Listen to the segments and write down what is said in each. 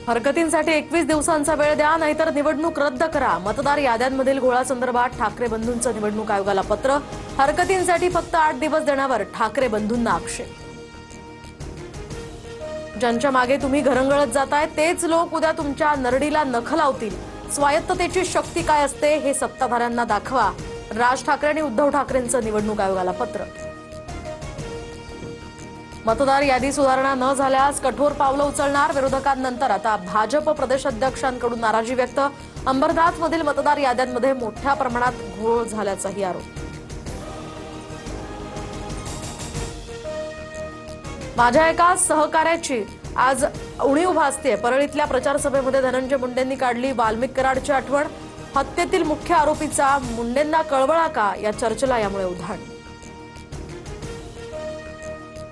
हरकतींसाठी 21 दिवसांचा वेळ द्या, नाहीतर निवडणूक रद्द करा. मतदार याद्यांमधील घोळासंदर्भात ठाकरे बंधूंचं निवडणूक आयोगाला पत्र. हरकतींसाठी फक्त 8 दिवस देण्यावर ठाकरे बंधूंना आक्षेप. ज्यांच्या मागे तुम्ही घरंगळत जाताय तेच लोक उद्या तुमच्या नरडीला नख लावतील. स्वायत्ततेची शक्ती काय असते हे सत्ताधाऱ्यांना दाखवा. राज ठाकरे आणि उद्धव ठाकरेंचं निवडणूक आयोगाला पत्र. मतदार यादी सुधारणा न झाल्यास कठोर पावलं उचलणार. विरोधकांनंतर आता भाजप प्रदेशाध्यक्षांकडून नाराजी व्यक्त. अंबरनाथमधील मतदार याद्यांमध्ये मोठ्या प्रमाणात घोळ झाल्याचाही आरोप. माझ्या एका सहकार्याची आज उणीव भासते. परळीतल्या प्रचार सभेमध्ये धनंजय मुंडेंनी काढली वाल्मिक कराडची आठवण. हत्येतील मुख्य आरोपीचा मुंडेंना कळवळा का या चर्चेला यामुळे उधाण.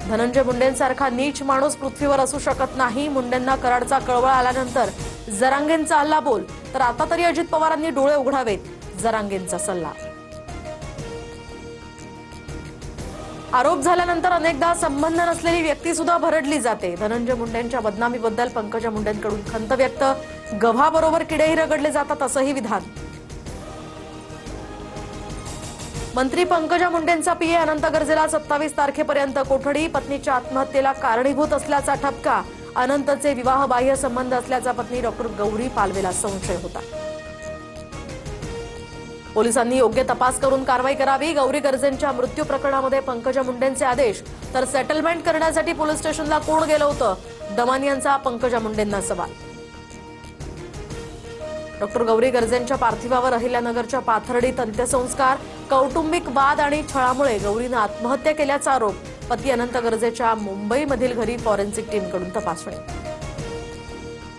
धनंजय मुंडेंसारखा नीच माणूस पृथ्वीवर असू शकत नाही. मुंडेंना कराडचा कळवळा आल्यानंतर जरांगेंचा हल्ला बोल, तर आता तरी अजित पवारांनी डोळे उघडावेत. जरांगेंचा सल्ला. आरोप झाल्यानंतर अनेकदा संबंध नसलेली व्यक्ती सुद्धा भरडली जाते. धनंजय मुंडेंच्या बदनामीबद्दल पंकजा मुंडेंकडून खंत व्यक्त. गव्हाबरोबर किडेही रगडले जातात असंही विधान. मंत्री पंकजा मुंडेंचा पीए अनंत गर्जेला 27 तारखेपर्यंत कोठडी. पत्नीच्या आत्महत्येला कारणीभूत असल्याचा ठपका. अनंतचे विवाहबाह्य संबंध असल्याचा पत्नी डॉक्टर गौरी पालवेला संशय होता. पोलिसांनी योग्य तपास करून कारवाई करावी. गौरी गर्जेंच्या मृत्यू प्रकरणामध्ये पंकजा मुंडेंचे आदेश, तर सेटलमेंट करण्यासाठी पोलीस स्टेशनला कोण गेलं होतं? दमानियांचा पंकजा मुंडेंना सवाल. डॉक्टर गौरी गर्जेंच्या पार्थिवावर अहिल्यानगरच्या पाथर्डीत अंत्यसंस्कार. कौटुंबिक वाद आणि छळामुळे गौरीनं आत्महत्या केल्याचा आरोप. पती अनंत गर्जेच्या मुंबईमधील घरी फॉरेन्सिक टीमकडून तपासणी.